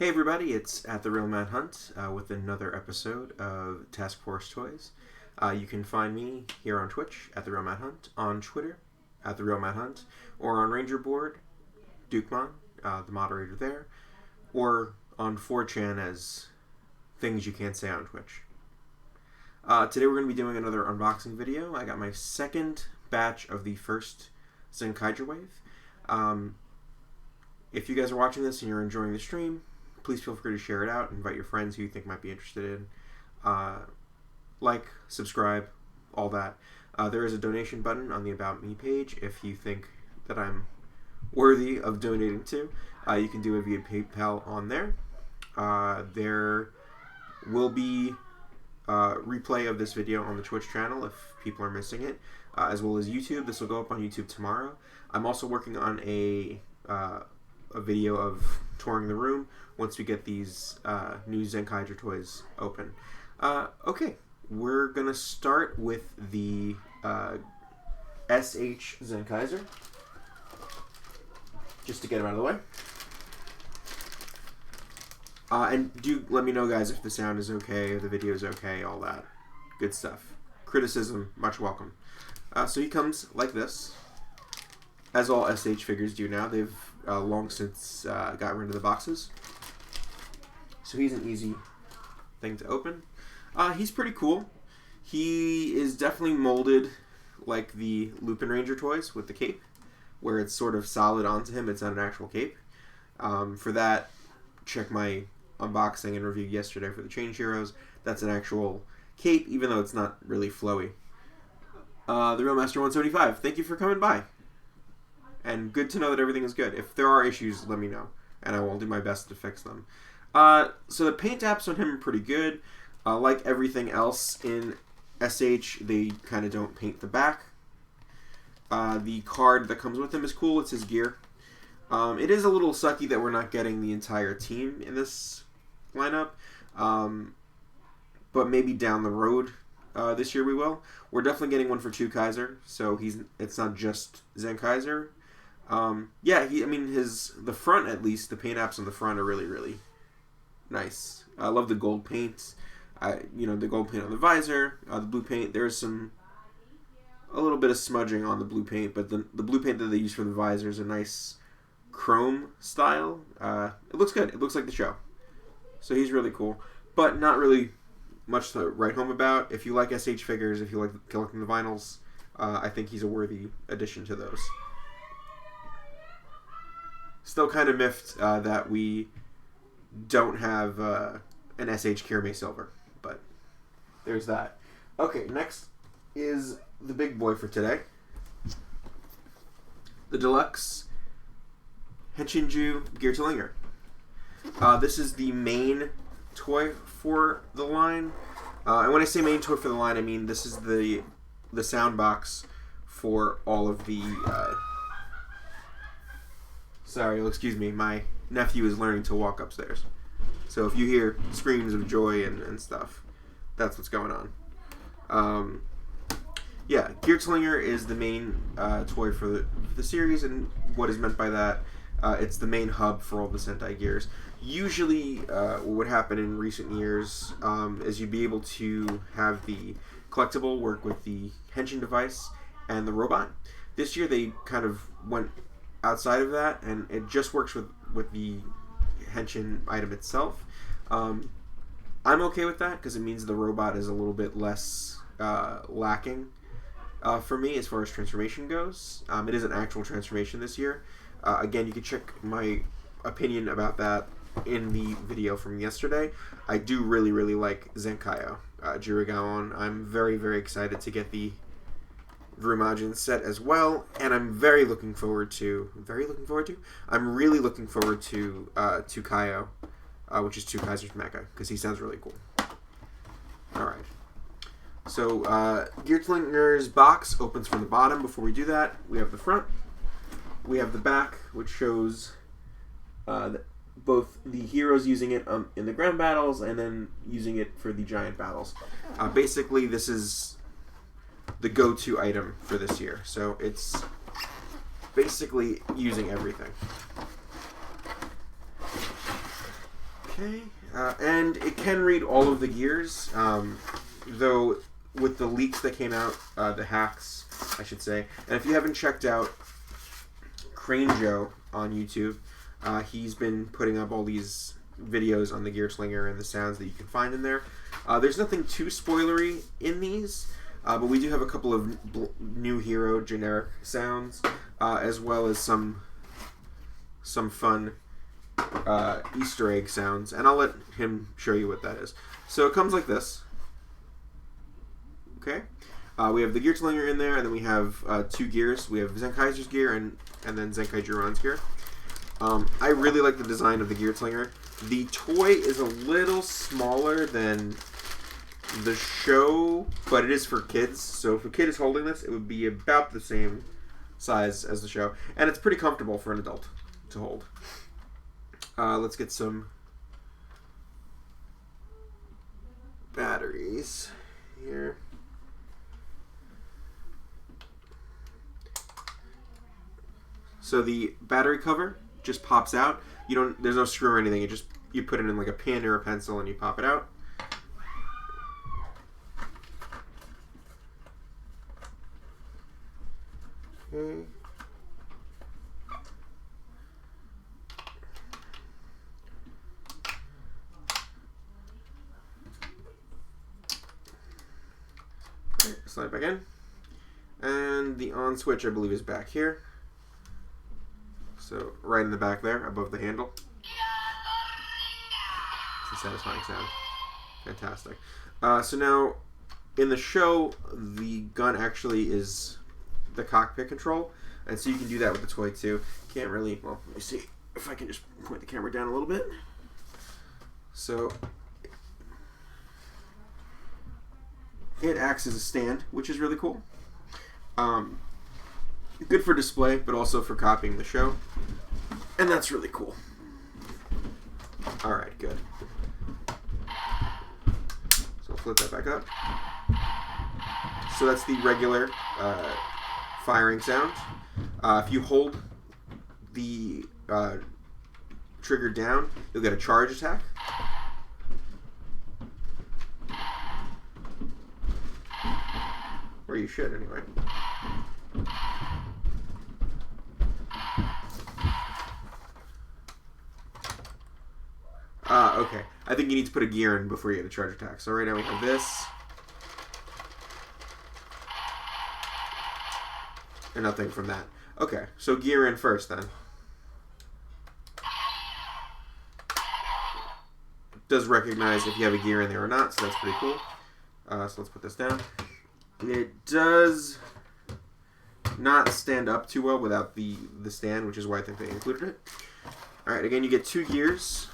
Hey everybody, it's at the Real Mad Hunt with another episode of Task Force Toys. You can find me here on Twitch at the Real Mad Hunt, on Twitter at the Real Mad Hunt, or on Ranger Board, Dukemon, the moderator there, or on 4chan as things you can't say on Twitch. Today we're going to be doing another unboxing video. I got my second batch of the first ZenKaiger wave. If you guys are watching this and you're enjoying the stream, please feel free to share it out. Invite your friends who you think might be interested in. Like, subscribe, all that. There is a donation button on the About Me page if you think that I'm worthy of donating to. You can do it via PayPal on there. There will be a replay of this video on the Twitch channel if people are missing it, as well as YouTube. This will go up on YouTube tomorrow. I'm also working on a video of touring the room once we get these new ZenKaiger toys open. Okay, we're going to start with the SH ZenKaiser, just to get them out of the way. And do let me know, guys, if the sound is okay, if the video is okay, all that good stuff. Criticism, much welcome. So he comes like this, as all SH figures do now. They've long since got rid of the boxes. So he's an easy thing to open. He's pretty cool. He is definitely molded like the Lupinranger toys with the cape, where it's sort of solid onto him. It's not an actual cape. For that, check my unboxing and review yesterday for the Change Heroes. That's an actual cape, even though it's not really flowy. The Real Master 175, thank you for coming by. And good to know that everything is good. If there are issues, let me know, and I will do my best to fix them. So the paint apps on him are pretty good. Like everything else in SH, they kind of don't paint the back. The card that comes with him is cool. It's his gear. It is a little sucky that we're not getting the entire team in this lineup, but maybe down the road this year we will. We're definitely getting one for Gokaiger, so it's not just ZenKaiser. Yeah, the front, at least, the paint apps on the front are really, really nice. I love the gold paint. The gold paint on the visor, the blue paint. There's a little bit of smudging on the blue paint, but the blue paint that they use for the visor is a nice chrome style. It looks good. It looks like the show. So he's really cool, but not really much to write home about. If you like SH figures, if you like collecting the vinyls, I think he's a worthy addition to those. Still kind of miffed that we don't have an SH Kirame Silver, but there's that. Okay, next is the big boy for today. The Deluxe Henshinju GearTlinger. This is the main toy for the line. And when I say main toy for the line, I mean this is the sound box for all of the... Sorry, excuse me, my nephew is learning to walk upstairs. So if you hear screams of joy and stuff, that's what's going on. Yeah, GearTlinger is the main toy for the series, and what is meant by that, it's the main hub for all the Sentai gears. Usually, what would happen in recent years is you'd be able to have the collectible work with the Henshin device and the robot. This year, they kind of went outside of that, and it just works with the Henshin item itself. I'm okay with that because it means the robot is a little bit less lacking for me as far as transformation goes. It is an actual transformation this year. Again, you can check my opinion about that in the video from yesterday. I do really, really like Zenkaiyo Jirigaon. I'm very, very excited to get the Rumajin set as well, and I'm really looking forward to Kaio, which is Gokaiger's mecha, because he sounds really cool. Alright. So, GearTlinger's box opens from the bottom. Before we do that, we have the front. We have the back, which shows both the heroes using it in the ground battles and then using it for the giant battles. Basically, this is the go-to item for this year. So it's basically using everything. Okay, and it can read all of the gears, though with the leaks that came out, the hacks, I should say. And if you haven't checked out Crane Joe on YouTube, he's been putting up all these videos on the GearTlinger and the sounds that you can find in there. There's nothing too spoilery in these, but we do have a couple of new hero generic sounds, as well as some fun Easter egg sounds, and I'll let him show you what that is. So it comes like this. Okay, we have the GearTlinger in there, and then we have 2 gears. We have ZenKaizer's gear and then ZenkaiJiron's gear. I really like the design of the GearTlinger. The toy is a little smaller than the show, but it is for kids. So if a kid is holding this, it would be about the same size as the show, and it's pretty comfortable for an adult to hold. Let's get some batteries here. So the battery cover just pops out. There's no screw or anything. You put it in like a pin or a pencil and you pop it out. Okay. Slide back in, and the on switch I believe is back here, so right in the back there above the handle. It's a satisfying sound. Fantastic. So now in the show the gun actually is the cockpit control, and so you can do that with the toy too. Can't really, well, let me see if I can just point the camera down a little bit. So it acts as a stand, which is really cool. Good for display, but also for copying the show. And that's really cool. Alright, good. So flip that back up. So that's the regular firing sound. If you hold the trigger down, you'll get a charge attack. Or you should, anyway. Okay. I think you need to put a gear in before you get a charge attack. So right now we have this. And nothing from that. Okay, so gear in first then. It does recognize if you have a gear in there or not, so that's pretty cool. So let's put this down. It does not stand up too well without the stand, which is why I think they included it. Alright, again, you get 2 gears.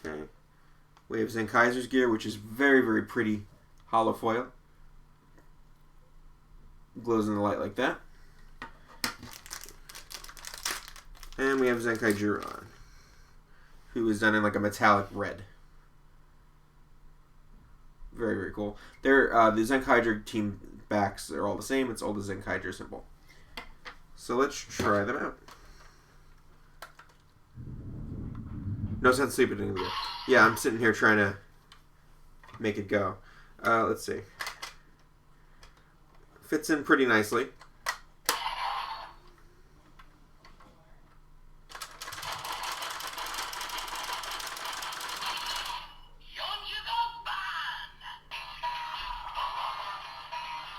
Okay. We have ZenKaizer's gear, which is very, very pretty hollow foil. Glows in the light like that. And we have ZenkaiJiron, who is done in like a metallic red. Very, very cool. They're, the ZenkaiJir team backs are all the same. It's all the ZenkaiJir symbol. So let's try them out. No sense sleeping in here. Yeah, I'm sitting here trying to make it go. Let's see. Fits in pretty nicely.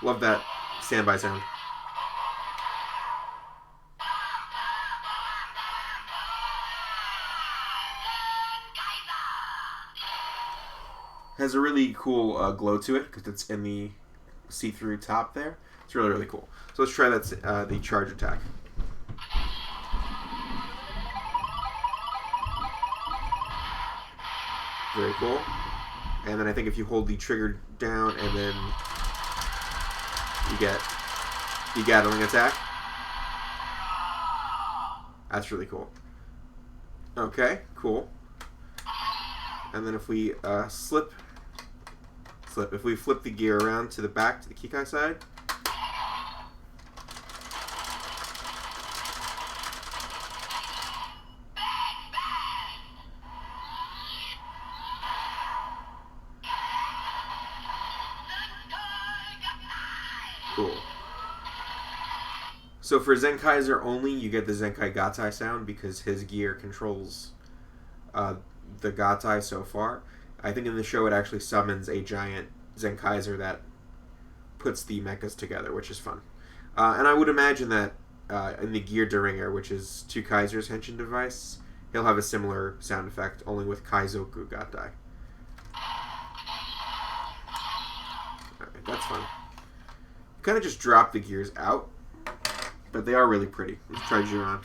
Love that standby sound. Has a really cool glow to it because it's in the see-through top there. It's really, really cool. So let's try that the charge attack. Very cool. And then I think if you hold the trigger down and then you get the Gatling attack. That's really cool. Okay, cool. And then if we slip flip. If we flip the gear around to the back, to the Kikai side, cool. So for ZenKaizer only, you get the Zenkai Gatai sound because his gear controls the Gatai so far. I think in the show it actually summons a giant ZenKaizer that puts the mechas together, which is fun. And I would imagine that in the GearTlinger, which is Kaiser's Henshin device, he'll have a similar sound effect, only with Kaizoku Gatai. Alright, that's fun. Kind of just drop the gears out, but they are really pretty. Let's try Jiron.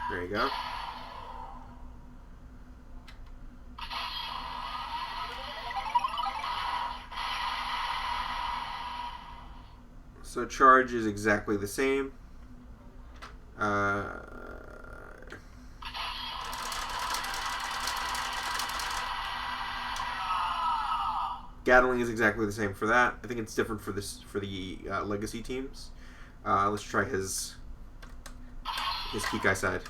There you go. So charge is exactly the same. Gatling is exactly the same for that. I think it's different for the legacy teams. Let's try his Kikai side.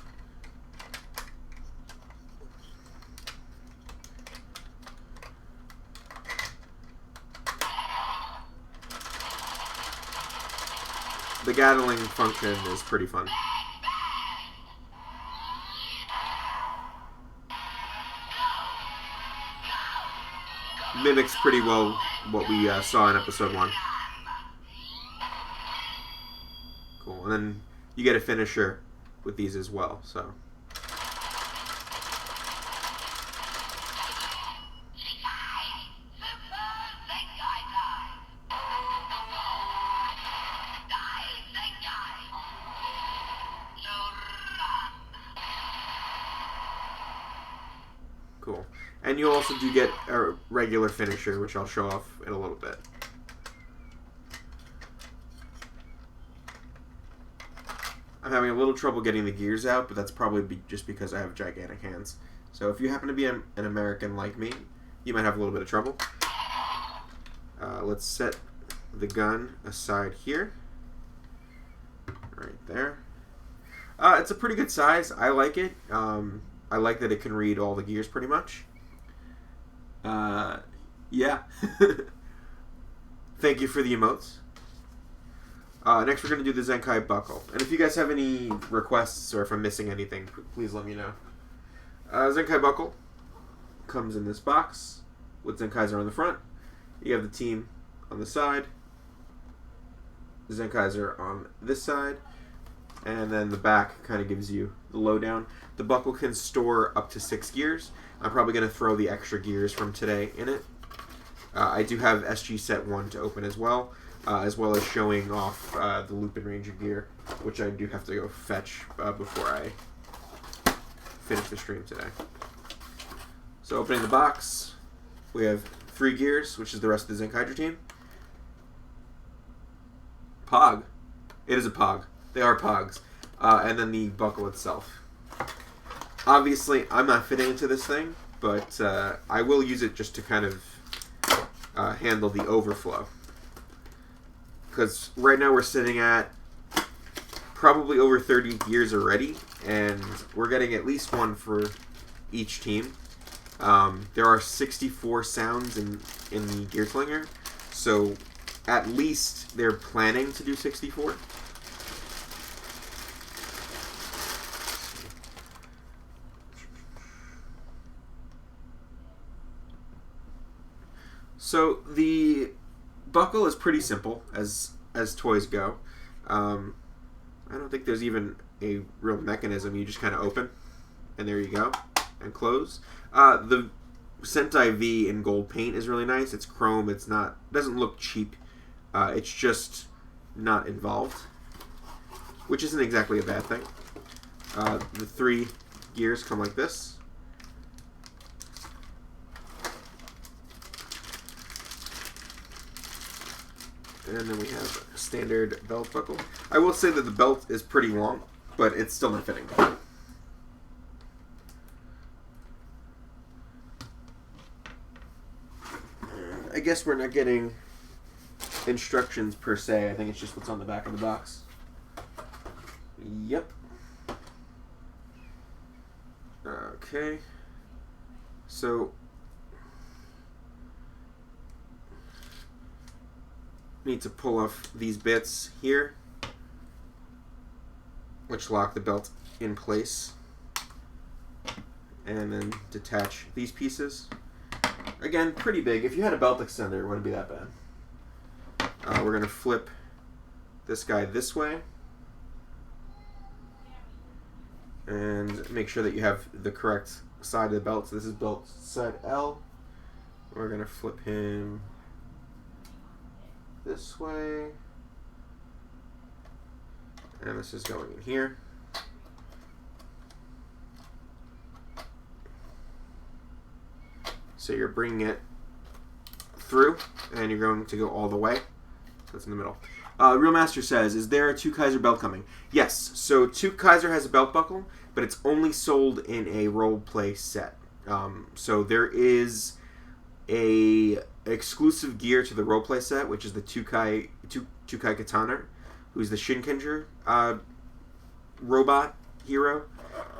The Gatling function is pretty fun. Mimics pretty well what we saw in episode 1. Cool. And then you get a finisher with these as well, so. Cool. And you also do get a regular finisher, which I'll show off in a little bit. I'm having a little trouble getting the gears out, but that's probably just because I have gigantic hands. So if you happen to be an American like me, you might have a little bit of trouble. Let's set the gun aside here. Right there. It's a pretty good size. I like it. I like that it can read all the gears pretty much. Yeah. Thank you for the emotes. Next we're going to do the Zenkai Buckle. And if you guys have any requests or if I'm missing anything, please let me know. Zenkai Buckle comes in this box with ZenKaizer on the front. You have the team on the side. ZenKaizer on this side. And then the back kind of gives you the lowdown. The buckle can store up to 6 gears. I'm probably going to throw the extra gears from today in it. I do have SG Set 1 to open as well as showing off the Lupinranger gear, which I do have to go fetch before I finish the stream today. So opening the box, we have 3 gears, which is the rest of the Zenkaiger team. Pog. It is a Pog. They are Pogs. And then the buckle itself. Obviously, I'm not fitting into this thing, but I will use it just to kind of handle the overflow. Because right now we're sitting at probably over 30 gears already, and we're getting at least one for each team. There are 64 sounds in the GearTlinger, so at least they're planning to do 64. So the buckle is pretty simple as toys go. I don't think there's even a real mechanism. You just kind of open, and there you go, and close. The Sentai V in gold paint is really nice. It's chrome. It doesn't look cheap. It's just not involved, which isn't exactly a bad thing. The 3 gears come like this. And then we have a standard belt buckle. I will say that the belt is pretty long, but it's still not fitting. I guess we're not getting instructions per se. I think it's just what's on the back of the box. Yep. Okay. So need to pull off these bits here, which lock the belt in place, and then detach these pieces. Again, pretty big. If you had a belt extender, it wouldn't be that bad. We're going to flip this guy this way and make sure that you have the correct side of the belt. So this is belt side L. We're going to flip him this way, and this is going in here. So you're bringing it through, and you're going to go all the way. That's in the middle. Real Master says, is there a ZenkaiZer belt coming? Yes. So ZenkaiZer has a belt buckle, but it's only sold in a role play set. So there is a exclusive gear to the role play set, which is the Kikai Katana, who's the Shinkenger robot hero,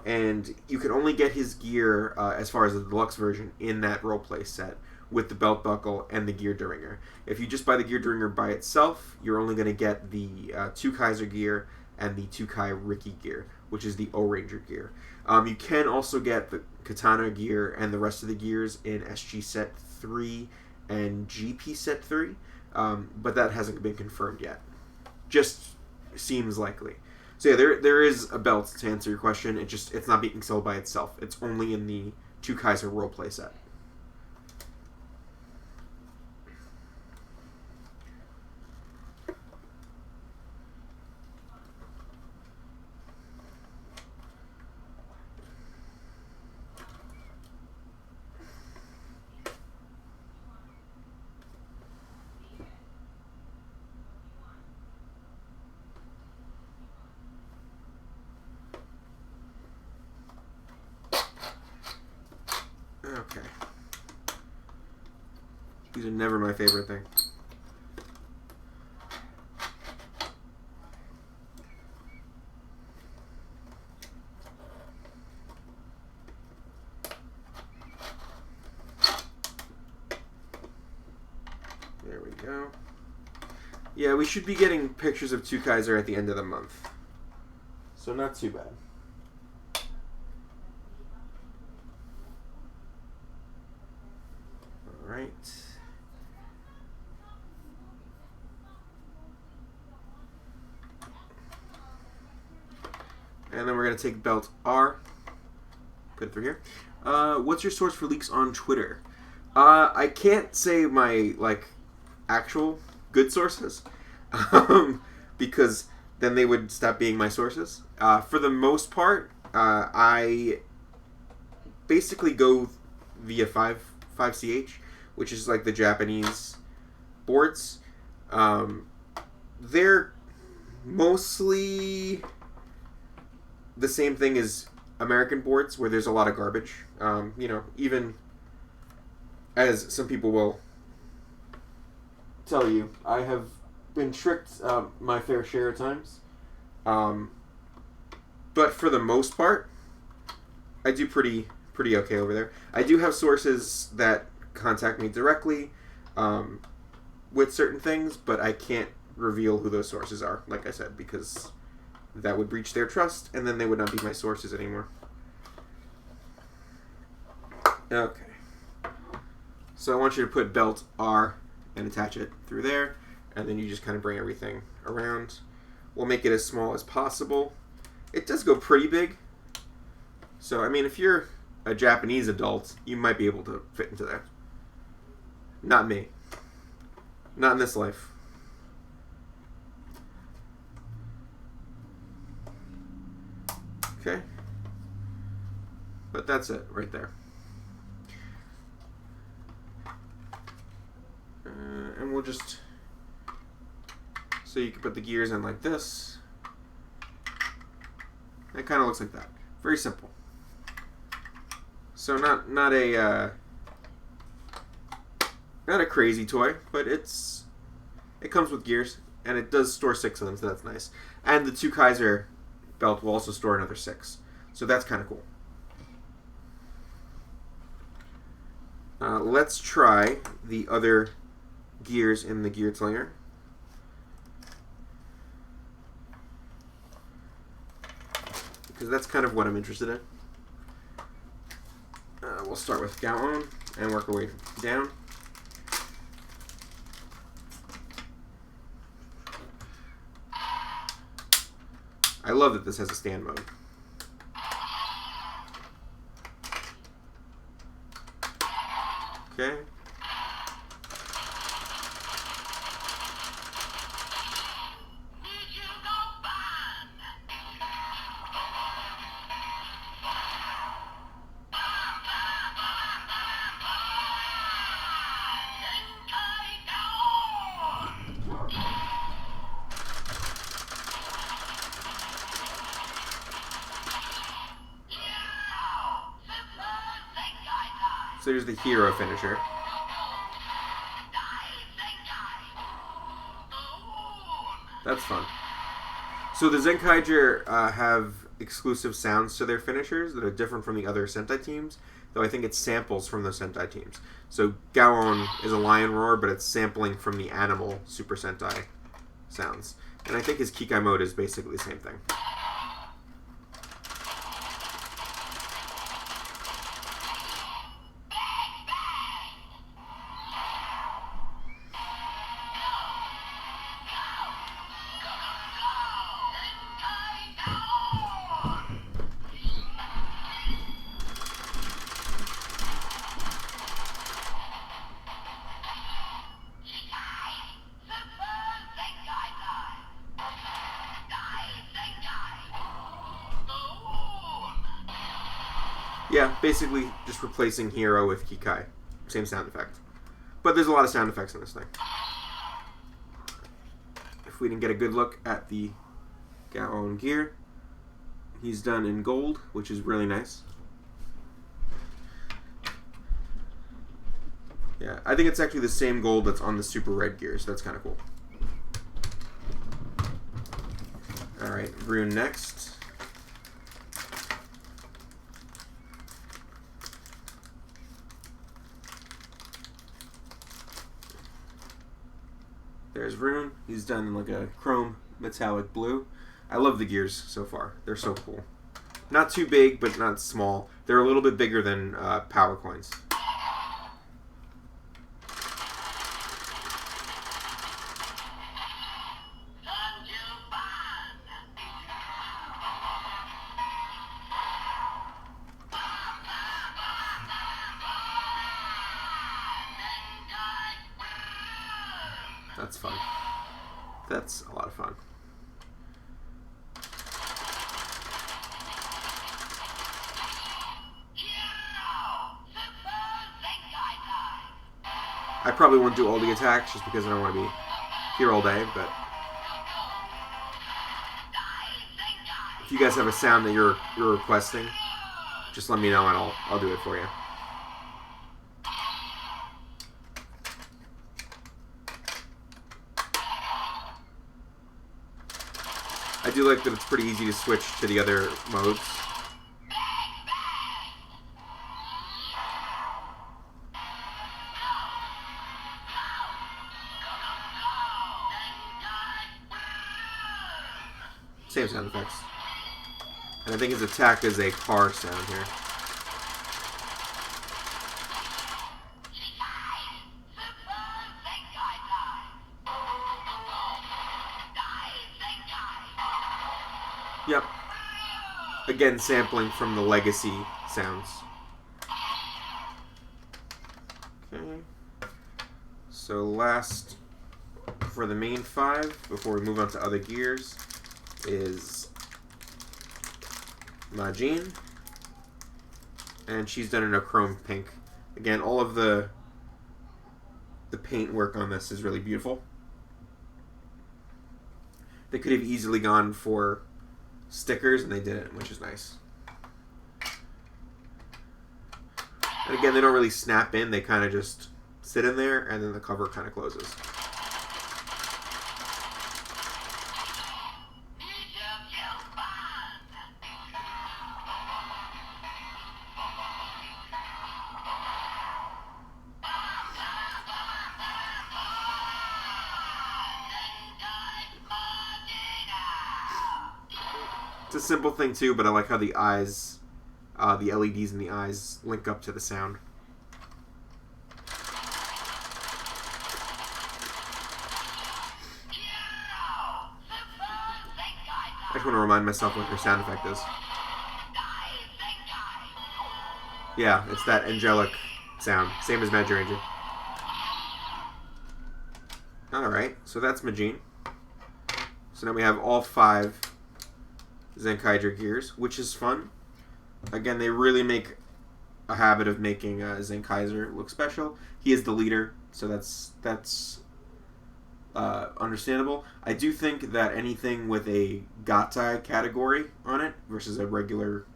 and you can only get his gear as far as the deluxe version in that role play set with the belt buckle and the GearTlinger. If you just buy the GearTlinger by itself, you're only going to get the ZenkaiZer gear and the Kikai Ricky gear, which is the Aqua Ranger gear. You can also get the Katana gear and the rest of the gears in SG Set 3 and GP Set 3, but that hasn't been confirmed yet. Just seems likely. So yeah, there is a belt, to answer your question. It's not being sold by itself. It's only in the ZenkaiZer roleplay set. Okay. These are never my favorite thing. There we go. Yeah, we should be getting pictures of ZenkaiZer at the end of the month. So not too bad. Right. And then we're going to take belt R, put it through here. What's your source for leaks on Twitter? I can't say my actual good sources because then they would stop being my sources. For the most part, I basically go via 5CH, which is like the Japanese boards. They're mostly the same thing as American boards, where there's a lot of garbage. You know, even as some people will tell you, I have been tricked my fair share of times. But for the most part, I do pretty okay over there. I do have sources that contact me directly with certain things, but I can't reveal who those sources are, like I said, because that would breach their trust, and then they would not be my sources anymore. Okay. So I want you to put belt R and attach it through there, and then you just kind of bring everything around. We'll make it as small as possible. It does go pretty big. So, I mean, if you're a Japanese adult, you might be able to fit into there. Not me. Not in this life. Okay. But that's it right there. And we'll just, so you can put the gears in like this. It kind of looks like that. Very simple. So not a crazy toy, but it comes with gears, and it does store 6 of them, so that's nice. And the 2 Kaiser belt will also store another 6, so that's kind of cool. Let's try the other gears in the GearTlinger. Because that's kind of what I'm interested in. We'll start with Gaon and work our way down. I love that this has a stand mode. Okay. So there's the hero finisher. That's fun. So the ZenKaiger have exclusive sounds to their finishers that are different from the other Sentai teams, though I think it's samples from those Sentai teams. So Gaon is a lion roar, but it's sampling from the animal Super Sentai sounds. And I think his Kikai mode is basically the same thing. Yeah, basically just replacing Hero with Kikai. Same sound effect. But there's a lot of sound effects in this thing. If we didn't get a good look at the Gaon gear, he's done in gold, which is really nice. Yeah, I think it's actually the same gold that's on the super red gear, so that's kind of cool. Alright, Roon next. There's Roon. He's done in like a chrome metallic blue. I love the gears so far. They're so cool. Not too big, but not small. They're a little bit bigger than power coins. That's fun. That's a lot of fun. I probably won't do all the attacks just because I don't want to be here all day, but if you guys have a sound that you're requesting, just let me know and I'll do it for you. I do like that it's pretty easy to switch to the other modes. Same sound effects. And I think his attack is a car sound here. Yep. Again, sampling from the legacy sounds. Okay. So last for the main 5, before we move on to other gears, is Majin. And she's done in a chrome pink. Again, all of the paint work on this is really beautiful. They could have easily gone for stickers, and they didn't, which is nice. And again, they don't really snap in. They kind of just sit in there, and then the cover kind of closes. It's a simple thing too, but I like how the eyes, the LEDs in the eyes link up to the sound. I just want to remind myself what her sound effect is. Yeah, it's that angelic sound, same as Magic Ranger. Alright, so that's Majin. So now we have all 5 ZenkaiGer gears, which is fun. Again, they really make a habit of making ZenKaizer look special. He is the leader, so that's understandable. I do think that anything with a Gatai category on it versus a regular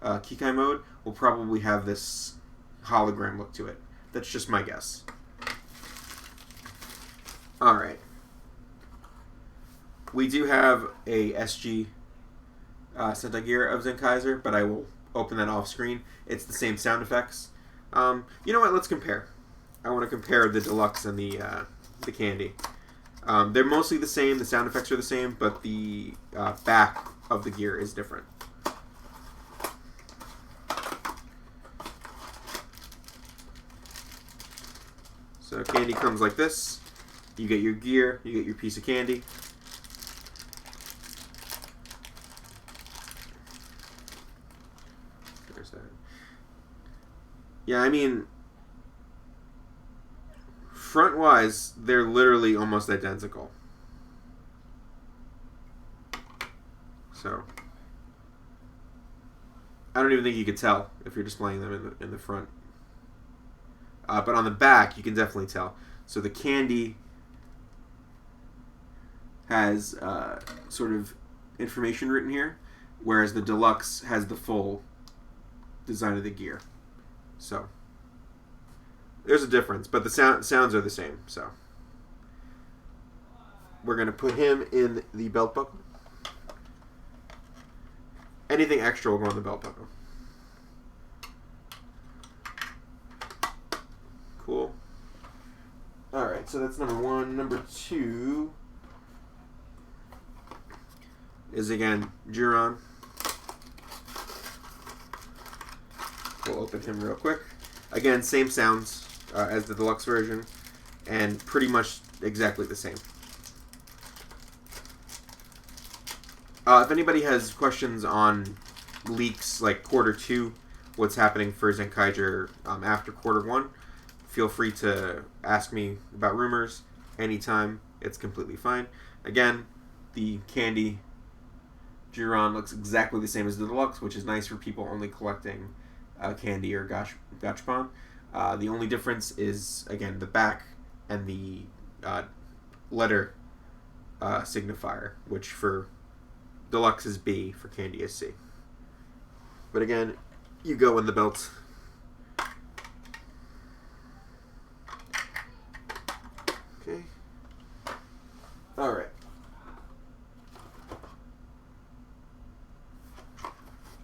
Kikai mode will probably have this hologram look to it. That's just my guess. Alright. We do have a SG Sentai Gear of ZenKaizer, but I will open that off screen. It's the same sound effects. You know what? Let's compare. I want to compare the Deluxe and the Candy. They're mostly the same. The sound effects are the same, but the back of the gear is different. So Candy comes like this. You get your gear. You get your piece of candy. Yeah, I mean, front-wise, they're literally almost identical. So, I don't even think you could tell if you're displaying them in the front. But on the back, you can definitely tell. So the Candy has sort of information written here, whereas the Deluxe has the full design of the gear. So, there's a difference, but the sounds are the same. So, we're going to put him in the belt buckle. Anything extra will go on the belt buckle. Cool. Alright, so that's number 1. Number 2 is, again, Jiron. We'll open him real quick. Again, same sounds as the Deluxe version, and pretty much exactly the same. If anybody has questions on leaks like quarter 2, what's happening for ZenkaiGer after quarter 1, feel free to ask me about rumors anytime. It's completely fine. Again, the Candy Jiron looks exactly the same as the Deluxe, which is nice for people only collecting Candy or Gachapon. The only difference is, again, the back and the letter signifier, which for Deluxe is B, for Candy is C. But again, you go in the belt. Okay. Alright.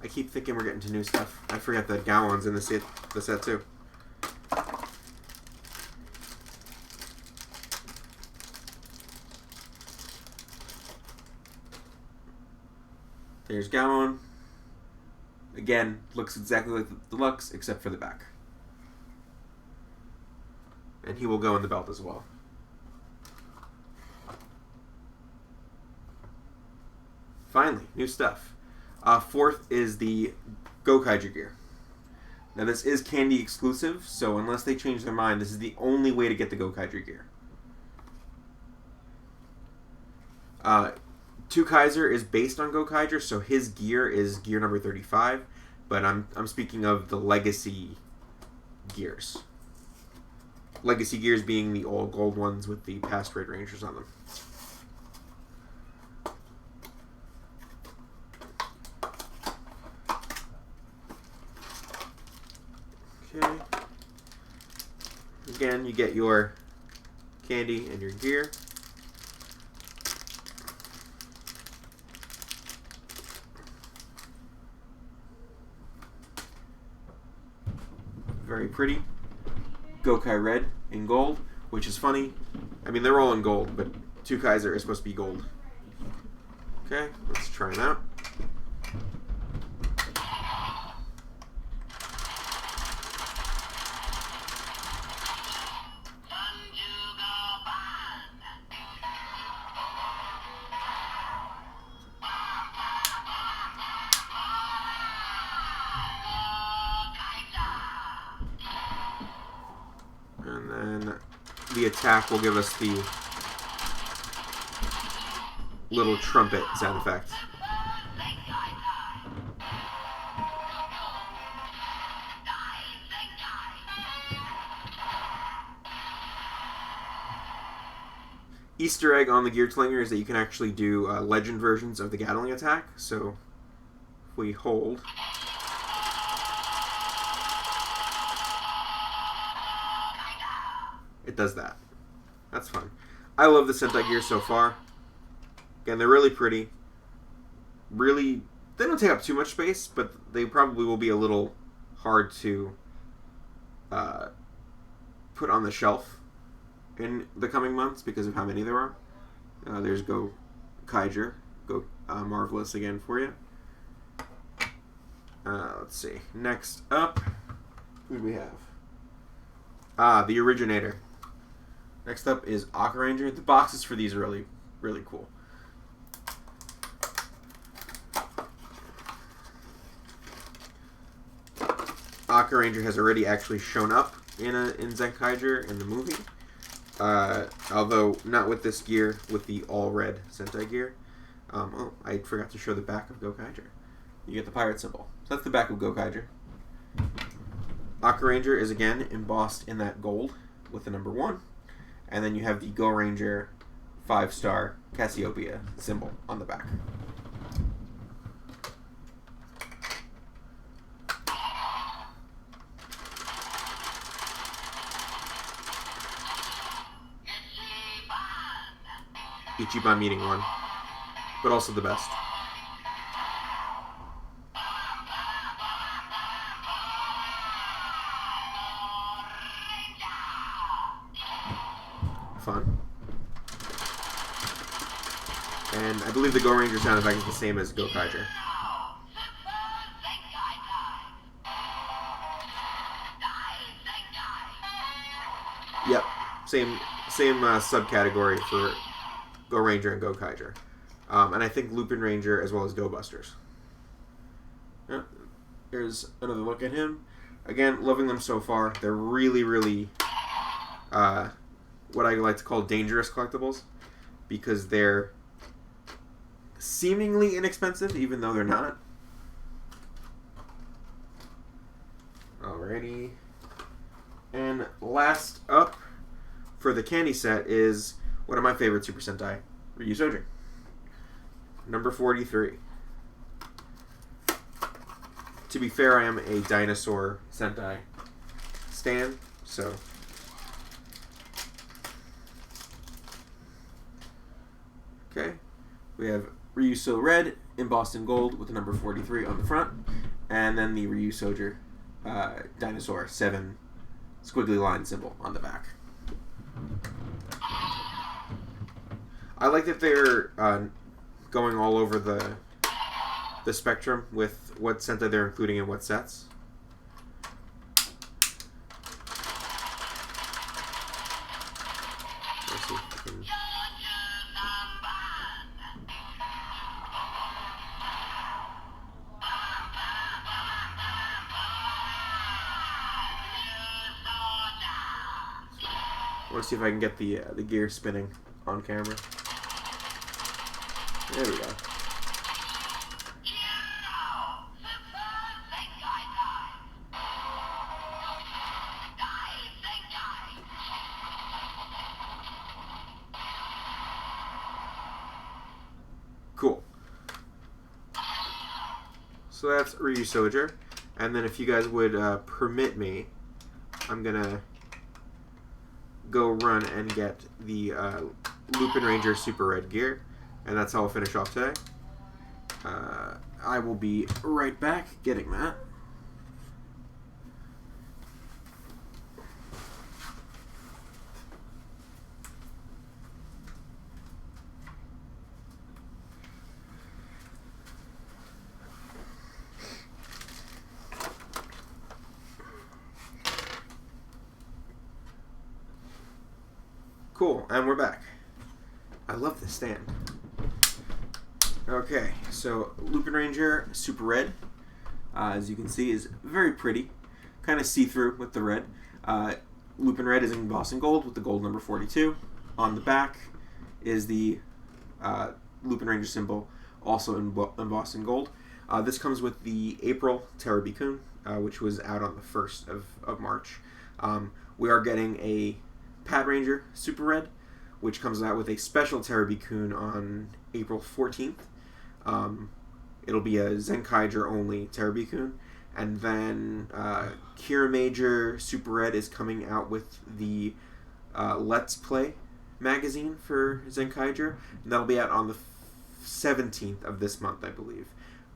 I keep thinking we're getting to new stuff. I forget that Gowon's in the set too. There's Gowon. Again, looks exactly like the Deluxe, except for the back. And he will go in the belt as well. Finally, new stuff. 4th is the Gokaiger Gear. Now this is Candy exclusive, so unless they change their mind, this is the only way to get the Gokaiger Gear. 2 Kaiser is based on Gokaiger, so his gear is gear number 35. but I'm speaking of the legacy gears. Legacy gears being the all gold ones with the past Red Rangers on them. Okay. Again, you get your candy and your gear. Very pretty. Gokai red in gold, which is funny. I mean, they're all in gold, but ZenKaizer is supposed to be gold. Okay, let's try them out. And then the attack will give us the little trumpet sound effect. Easter egg on the GearTlinger is that you can actually do legend versions of the Gatling attack. So if we hold, it does that. That's fun. I love the Sentai gear so far. Again, they're really pretty. Really, they don't take up too much space, but they probably will be a little hard to put on the shelf in the coming months because of how many there are. There's Gokaiger, Marvelous again for you. Let's see. Next up, who do we have? The Originator. Next up is Aqua Ranger. The boxes for these are really, really cool. Aqua Ranger has already actually shown up in ZenKaiger in the movie. Although not with this gear, with the all red Sentai gear. Oh, I forgot to show the back of Gokaiger. You get the pirate symbol. So that's the back of Gokaiger. Aqua Ranger is again embossed in that gold with the number 1. And then you have the Go Ranger 5-star Cassiopeia symbol on the back. Ichiban meaning 1, but also the best. Fun. And I believe the Go Ranger sound effect is the same as Gokaiger. Yep, same subcategory for Go Ranger and Gokaiger. And I think Lupinranger as well as Go Busters. Yeah, here's another look at him. Again, loving them so far. They're really, really what I like to call dangerous collectibles because they're seemingly inexpensive even though they're not. Alrighty. And last up for the candy set is one of my favorite Super Sentai, Ryusoji. Number 43. To be fair, I am a dinosaur Sentai stan, so okay. We have Ryuso Red embossed in gold with the number 43 on the front, and then the Ryusoji dinosaur 7 squiggly line symbol on the back. I like that they're going all over the spectrum with what Sentai they're including in what sets. Let's see if I can... I want to see if I can get the gear spinning on camera. There we go. Cool. So that's Ryu Soldier. And then if you guys would permit me, I'm going to go run and get the Lupinranger Super Red gear. And that's how I'll finish off today. I will be right back getting that. Cool, and we're back. I love this stand. Okay, so Lupinranger Super Red, as you can see, is very pretty. Kind of see-through with the red. Lupin Red is embossed in gold with the gold number 42. On the back is the Lupinranger symbol, also embossed in gold. This comes with the April Terabikun, which was out on the 1st of March. We are getting a Pat Ranger Super Red, which comes out with a special Terabikun on April 14th. It'll be a ZenKaiger only Terabikun. And then Kira Major Super Red is coming out with the Let's Play magazine for ZenKaiger. And that'll be out on the 17th of this month, I believe.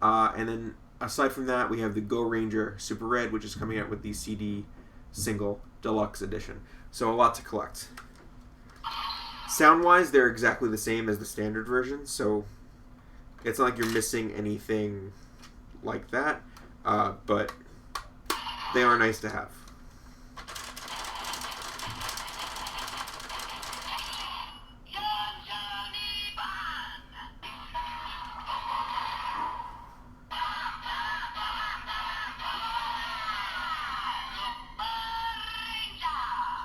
And then aside from that, we have the Gokaiger Super Red, which is coming out with the CD single Deluxe edition. So a lot to collect. Sound-wise, they're exactly the same as the standard version, so it's not like you're missing anything like that, but they are nice to have.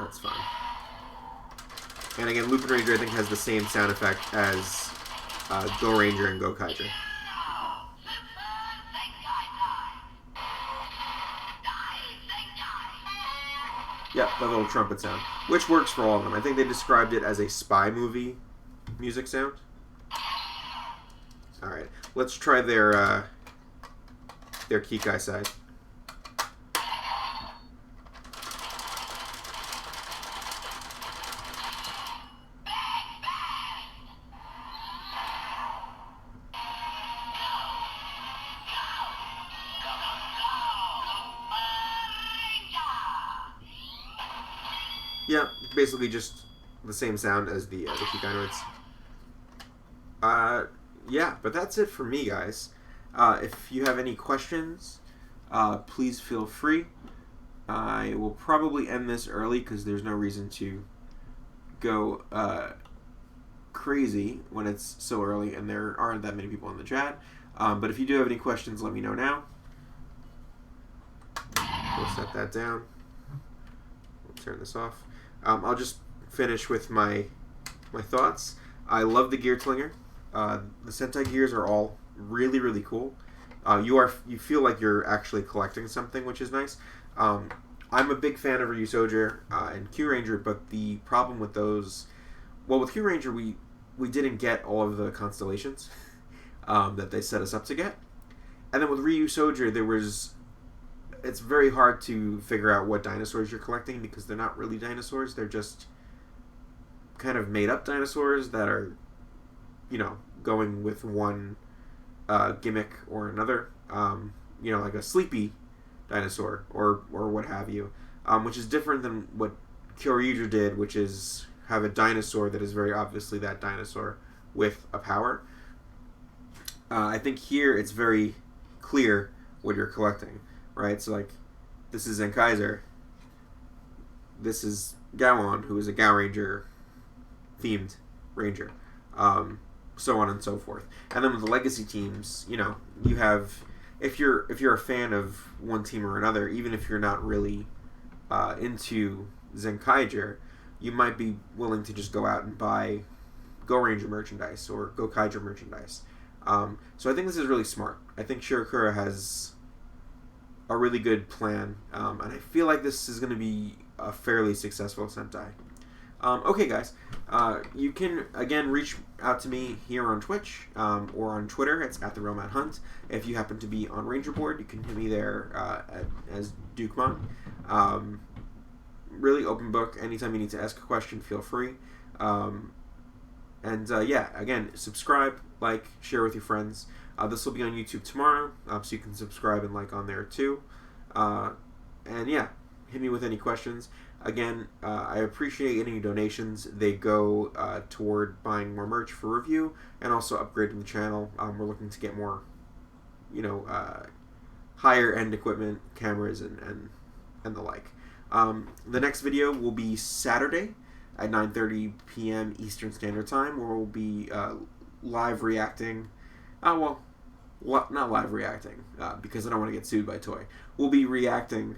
That's fine. And again, Lupinranger I think has the same sound effect as Ranger and Gokaiger. Yep, that little trumpet sound, which works for all of them. I think they described it as a spy movie music sound. All right, let's try their Kikai side. Yeah, basically just the same sound as the Kikai notes. Yeah, but that's it for me, guys. If you have any questions, please feel free. I will probably end this early because there's no reason to go crazy when it's so early and there aren't that many people in the chat. But if you do have any questions, let me know now. We'll set that down. We'll turn this off. I'll just finish with my thoughts. I love the GearTlinger. The Sentai gears are all really, really cool. You feel like you're actually collecting something, which is nice. I'm a big fan of Ryu Soldier and Q Ranger, but the problem with those, well, with Q Ranger we didn't get all of the constellations that they set us up to get, and then with Ryu Soldier it's very hard to figure out what dinosaurs you're collecting because they're not really dinosaurs. They're just kind of made up dinosaurs that are, going with one gimmick or another. Like a sleepy dinosaur or what have you, which is different than what Kyoryuger did, which is have a dinosaur that is very obviously that dinosaur with a power. I think here it's very clear what you're collecting. Right, so like, this is ZenKaizer. This is Gowon, who is a Gao Ranger themed ranger, so on and so forth. And then with the legacy teams, you have, if you're a fan of one team or another, even if you're not really into ZenKaiger, you might be willing to just go out and buy Go Ranger merchandise or Gokaiger merchandise. So I think this is really smart. I think Shirakura has a really good plan, and I feel like this is going to be a fairly successful Sentai. Okay, guys, You can, again, reach out to me here on Twitch or on Twitter. It's @TheRealMattHunt. If you happen to be on Ranger Board, you can hit me there as Dukemon. Really open book. Anytime you need to ask a question, feel free. Yeah, again, subscribe, like, share with your friends. This will be on YouTube tomorrow, so you can subscribe and like on there too. Yeah, hit me with any questions. Again, I appreciate any donations. They go toward buying more merch for review and also upgrading the channel. We're looking to get more, higher end equipment, cameras, and the like. The next video will be Saturday at 9:30 p.m. Eastern Standard Time, where we'll be live reacting. Not live reacting, because I don't want to get sued by Toy. We'll be reacting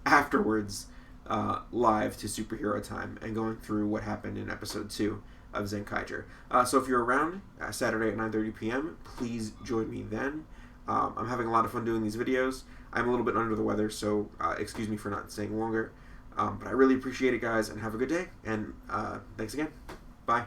afterwards live to Superhero Time and going through what happened in episode 2 of ZenKaiger. So if you're around Saturday at 9:30 p.m., please join me then. I'm having a lot of fun doing these videos. I'm a little bit under the weather, so excuse me for not staying longer. But I really appreciate it, guys, and have a good day. And thanks again. Bye.